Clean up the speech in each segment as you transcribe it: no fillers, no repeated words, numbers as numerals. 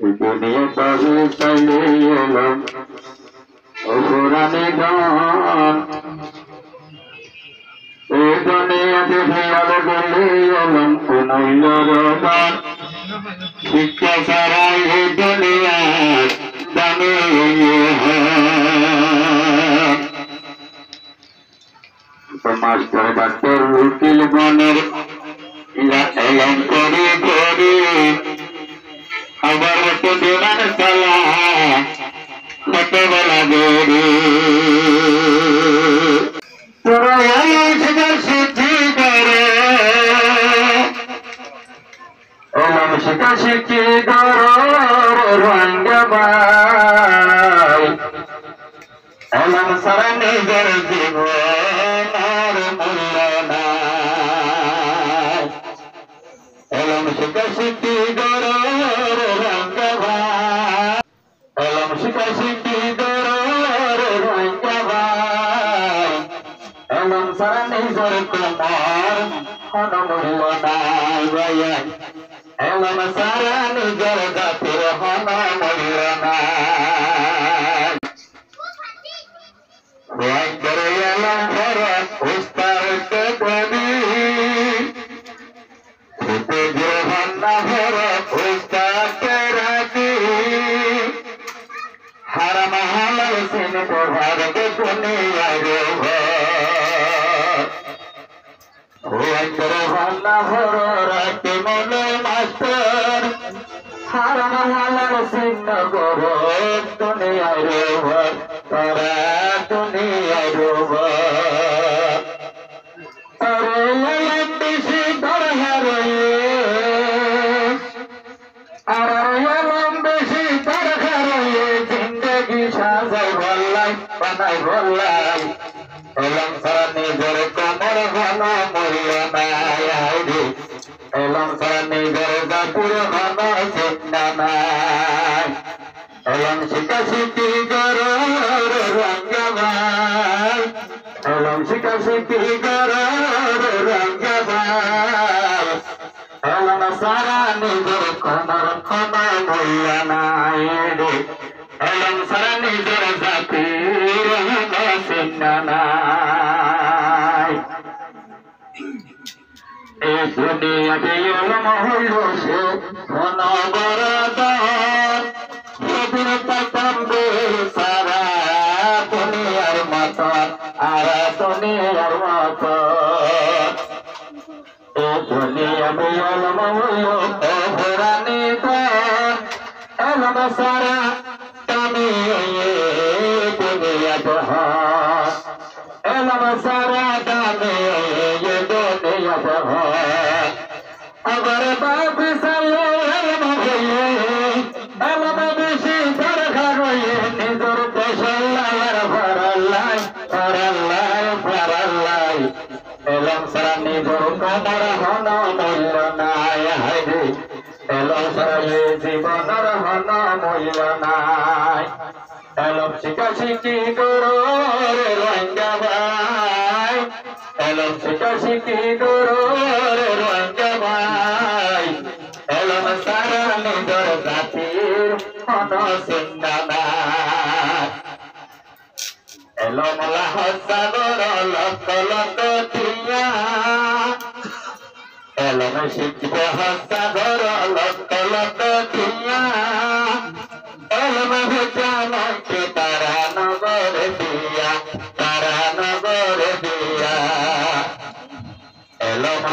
দুনিয়া বাবু চলে এলাম অপরাণী গান এই দুনিয়াতে ভালো বলে এলাম অমূল্য রবান শিক্ষা ছাড়া এই দুনিয়ার দামে মাস্টার ডাক্তার উকিল বনের এলাম করে করে আবার হতো বিমান চালা ছোটবেলা গড়ে তোরা শিকার সিদ্ধি করে এলাম শিকার শিখি রঙ্গমাই এলাম সারা নিজের জীবন আর মূল্য নাই এলাম শিকার শিখি এমন সারা নিজের তোমার হনমূল্য নাই ভাইয়া এমন সারা নিজের জাতির হনমূল্য নাই করে এলাম ভরত উস্তাদকে কবি জীবন না ভরত উস্তাদকে রাখি হারাম হালাল সিন ভারত দুনিয়ায় মাস্টার হারাম হালাল সিন গরো দুনিয়ায় তারা দুনিয়ায় বেশি দরকার আর বেশি দরকার জিন্দগি সাজাই বললাই বানাই বললাই এলাম সারা নিজের কোমর ঘন মূল্য নাই এলাম সারা নিজের জাতির ঘন চিন্তা নাই এলাম শিকা শিখি গরর রঙ্গমাই এলাম শিকা শিখি গরর রঙ্গমাই এলাম সারা নিজের কোমর ঘন মূল্য নাই এলাম সারা নিজের জাতির ঘন চিন্তা নাই এই দুনিয়াতে এলাম হইল সে অনবরদান সেদিন পাইতাম সারা দুনিয়ার মতন আর দুনিয়ার মতন এই দুনিয়াতে এলাম হইল অপরাণী দান এলাম সারা তুমি দুনিয়াতে হয় এলাম সারা দামে দুনিয়াতে হয় আবার বাবু সালে এলাম বেশি দরকার নিজের দেশাল্লাহ ভরাল্লাই ভরাল্লাই ভরাল্লাই এলাম সারা নিজের কমর হন মূল্য নাই হাইরে এলাম সারা জীবনের হন মূল্য নাই এলাম শিকা শিখি গরর রঙ্গমাই এলাম শিকা শিখি গরর রঙ্গমাই এলাম সারা নিজের জাতির হন চিন্তা নাই এলাম সাগর লক্ষ লক্ষ টিয়া এলাম শিখব সাগর লক্ষ লক্ষ টিয়া এলম ভুজানকে তারা নগর দিয়া তারা নগর দিয়া এলম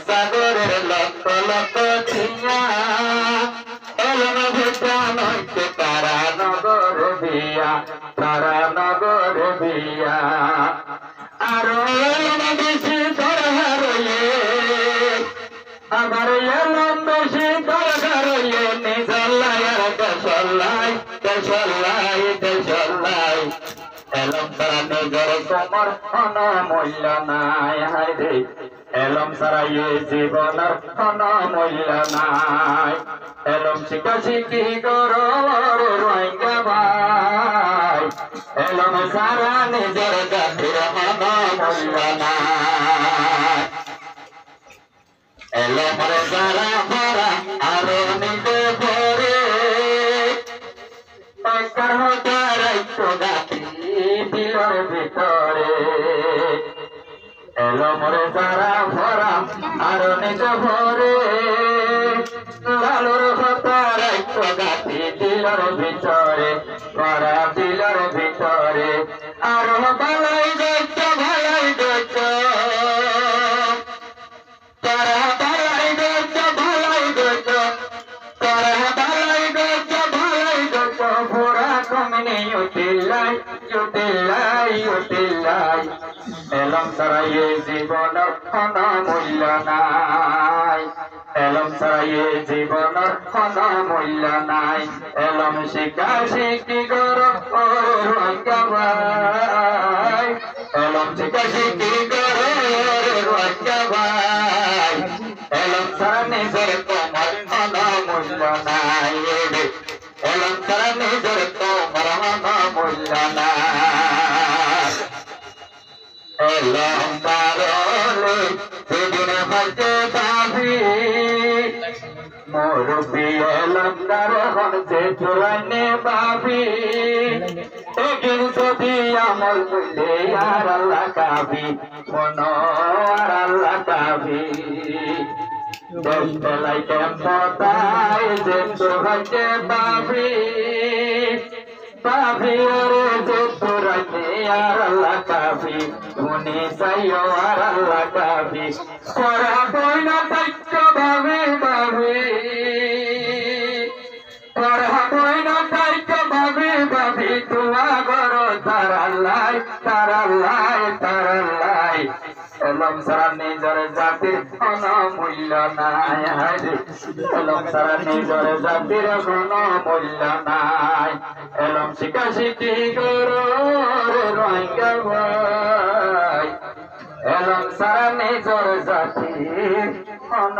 সাগরের লক্ষ লক্ষ ছিয়া এলম ভুজানকে তারা নগর দিয়া তারা নগর দিয়া আরো এলম বেশি দরকার আমার এলম বেশি দরকার নিজল্লাই দেশল্লাই দেশল্লাই দেশল্লাই এলম সারা নিজের কোমর হন মূল্য নাই হাইরে এলম সারা জীবনের হন মূল্য নাই এলম শিকা শিখি গরর রঙ্গমাই এলম সারা নিজের জাতির হন মূল্য নাই এলম সারা ভরা আরো নিজে ভরে পরিষ্কার হতে রাখতো গাছি দিলর ভিতরে এলো মরে যারা ভরা আর নিজ ভরে লালুর হতে রাখতো গাছি দিলর ভিতরে ভরা দিলর ভিতরে আর ভালাই গেছ ভালাই গেছ তারা ভালাই গেছ ভালাই গেছ তারা ভালাই গেছ ভালাই গেছ ভোরা কমনে উঠিলাই উঠিলাই উঠিলাই এলম সারাইয়ে জীবন কোন মূল্য নাই এলম সারাইয়ে জীবন কোন মূল্য নাই এলম শিক্ষা শিখি গর ভাই এলম শিক্ষা শিখি গর ভাই এলম সারা নিজের তোমার কোন মূল্য নাই এলম সারা নিজের তোমার কোন মূল্য নাই এলম বারলে সেদিন হতে পাবি মুরব্বী এলম তার হতে চুরাইনে পাবি একদিন যদি আমল করলে আর আল্লাহ কাবি মন আর আল্লাহ কাবি দেখতে লাইতে পতাই যে তোর হতে পাবি পাবি ওরে যে তোর আর আল্লাহ কাবি মনে চাইও আর আল্লাহ কাবি পড়া বই না দায়িত্ব ভাবে ভাবে পড়া বই না দায়িত্ব ভাবে ভাবি তোমা গর তার আল্লাহ তার আল্লাহ তার আল্লাহ এলম সারা নিজের জাতির কোন মূল্য নাই এলম সারা নিজের জাতির কোন মূল্য নাই এলম শিখা শিখি করো রোহিঙ্গা ভাই এলম সারা নিজের জাতির কোন